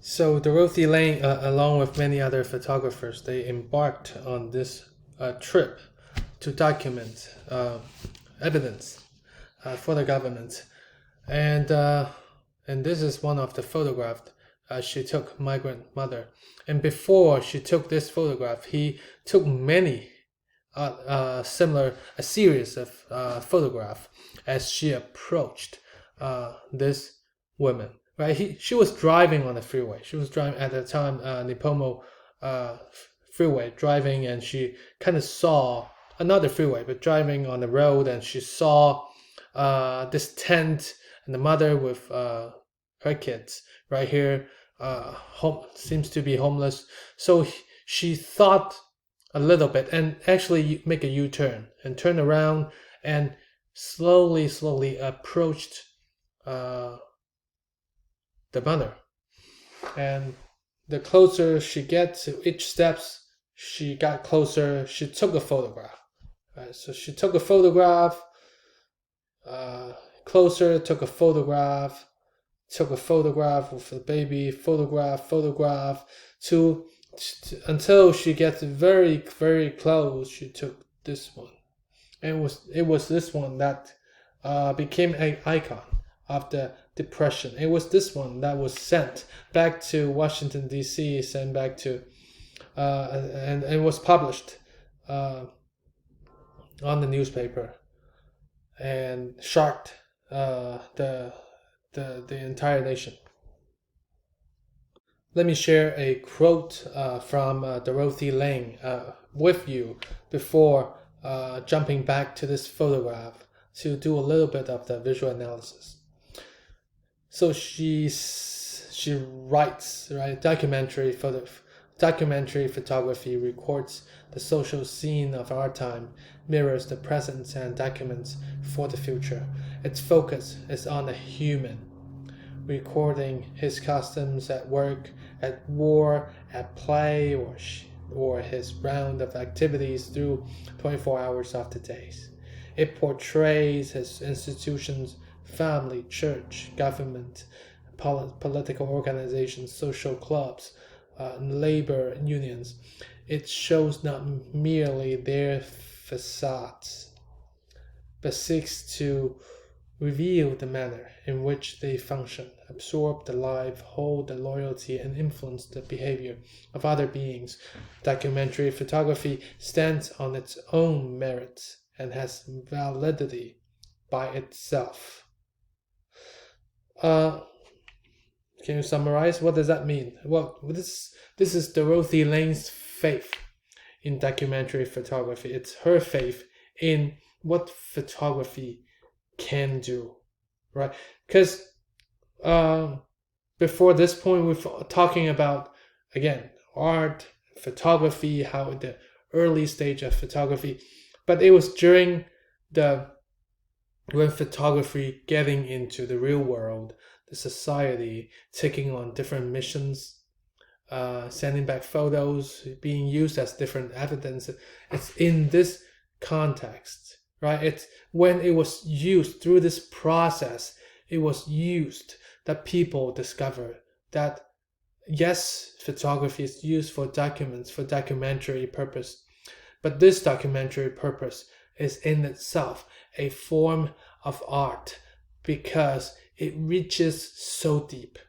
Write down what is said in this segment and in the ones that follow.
So Dorothy Lane, along with many other photographers, they embarked on this trip to document evidence for the government, and uh, and this is one of the photographs she took migrant mother. And before she took this photograph, he took many similar a series of photograph as she approached this woman. Right, she was driving on the freeway. She was driving at the time, Nipomo uh, freeway, driving, and she kind of saw another freeway, but driving on the road, and she saw this tent and the mother with her kids right here. Home seems to be homeless, so she thought a little bit and actually make a U-turn and turn around and slowly approached uh, the mother. And the closer she gets to each steps, she got closer. She took a photograph. Right, so she took a photograph. Uh, Closer, took a photograph of the baby. Photograph until she gets very close. She took this one, and it was this one that became an icon of the depression. It was this one that was sent back to Washington D.C., sent back to and was published uh, on the newspaper and shocked the entire nation. Let me share a quote from Dorothy Lane with you before jumping back to this photograph to do a little bit of the visual analysis. So she writes, right, documentary photography records the social scene of our time, mirrors the present, and documents for the future. Its focus is on the human, recording his customs at work, at war, at play, or his round of activities through 24 hours of the days. It portrays his institutions, family, church, government, political organizations, social clubs, labor unions. It shows not merely their facades, but seeks to reveal the manner in which they function, absorb the life, hold the loyalty, and influence the behavior of other beings. Documentary photography stands on its own merits and has validity by itself. Uh, can you summarize? What does that mean? Well, this is Dorothy Lane's faith in documentary photography. It's her faith in what photography can do, right? Because before this point, we're talking about, again, art, photography, how the early stage of photography, but it was during the when photography getting into the real world, the society, taking on different missions, sending back photos, being used as different evidence. It's in this context, right? It's when it was used through this process, it was used that people discovered that yes, photography is used for documents, for documentary purpose, but this documentary purpose is in itself a form of art because it reaches so deep.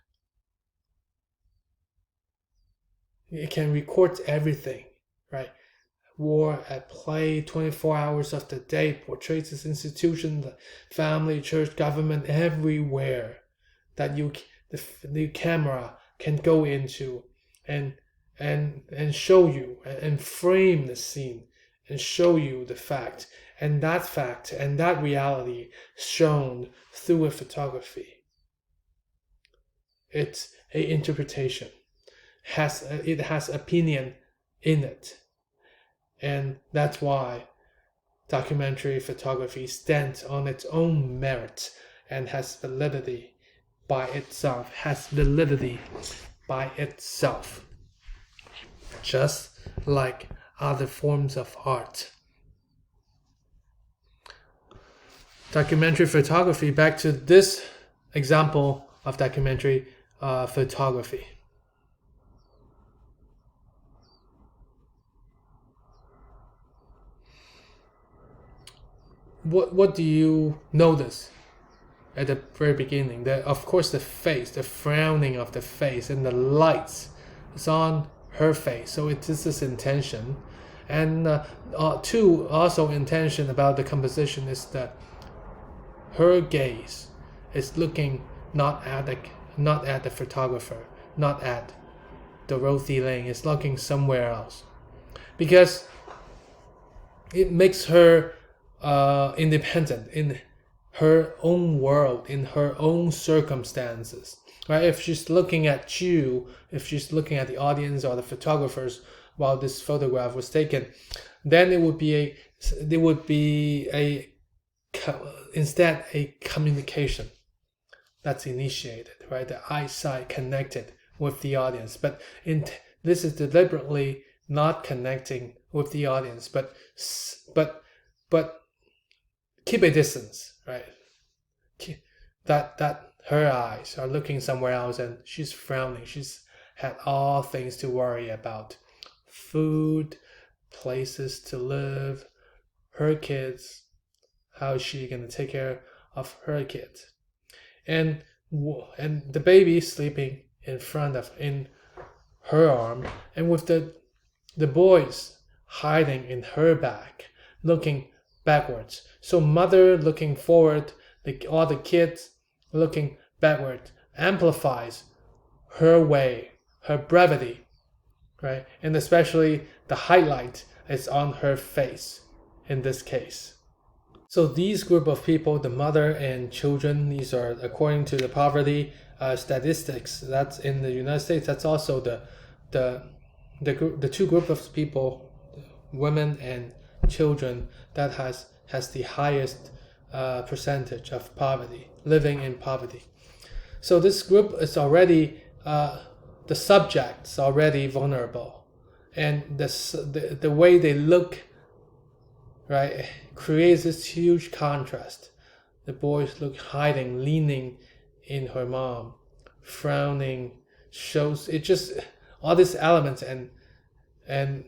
It can record everything, right? War at play, 24 hours of the day, portrays this institution, the family, church, government, everywhere that the camera can go into and show you and frame the scene and show you the fact and that reality shown through a photography. It's a interpretation. It has opinion in it. And that's why documentary photography stands on its own merit and has validity by itself, just like other forms of art. Documentary photography, back to this example of documentary photography. what do you notice at the very beginning? Of course, the face, the frowning of the face, and the lights is on her face. So it is this intention, and two also intention about the composition is that her gaze is looking not at the photographer, not at Dorothy Lane. It's looking somewhere else, because it makes her independent in her own world, in her own circumstances, right? If she's looking at you, if she's looking at the audience or the photographers while this photograph was taken, then it would be instead a communication that's initiated, right? The eyesight connected with the audience, but this is deliberately not connecting with the audience, but keep a distance, right? That her eyes are looking somewhere else, and she's frowning. She's had all things to worry about: food, places to live, her kids. How is she gonna take care of her kids? And the baby sleeping in her arm, and with the boys hiding in her back, looking backwards. So mother looking forward, all the kids looking backward, amplifies her way, her brevity, right? And especially the highlight is on her face in this case. So these group of people, the mother and children, these are according to the poverty statistics that's in the United States. That's also the two group of people, women and children, that has the highest percentage of poverty, living in poverty. So this group is already the subject's already vulnerable, and the way they look, right, creates this huge contrast. The boys look hiding, leaning in her mom, frowning, shows it just all these elements, and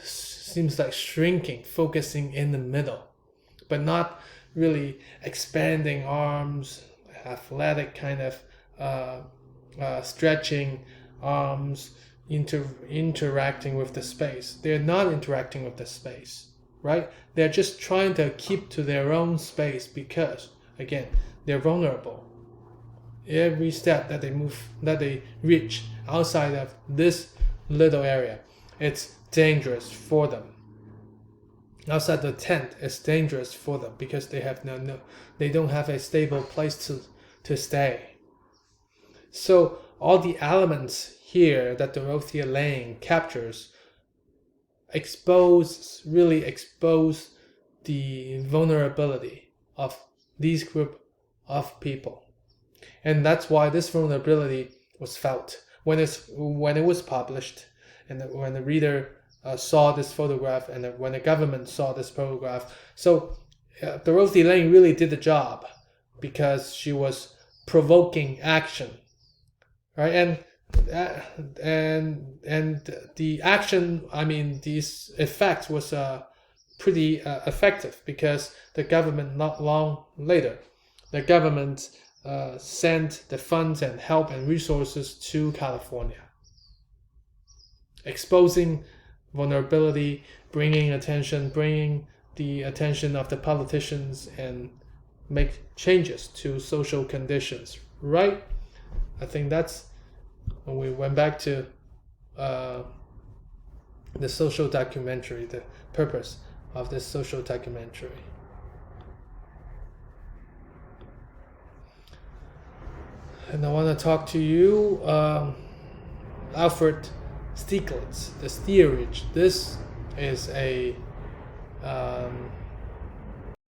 seems like shrinking, focusing in the middle, but not really expanding arms, athletic kind of stretching arms, interacting with the space. They're not interacting with the space, right? They're just trying to keep to their own space because, again, they're vulnerable. Every step that they reach outside of this little area, it's dangerous for them. Outside the tent, it's dangerous for them because they have they don't have a stable place to stay. So all the elements here that Dorothea Lange captures really expose the vulnerability of these group of people. And that's why this vulnerability was felt when it was published, and when the reader saw this photograph, and when the government saw this photograph. So Dorothy Lange really did the job because she was provoking action, right? And the action, I mean, these effects was pretty effective, because the government, not long later, the government sent the funds and help and resources to California, exposing vulnerability, bringing the attention of the politicians, and make changes to social conditions, right? I think that's when we went back to the social documentary, the purpose of this social documentary. And I want to talk to you, Alfred Stieglitz, the steerage. This is a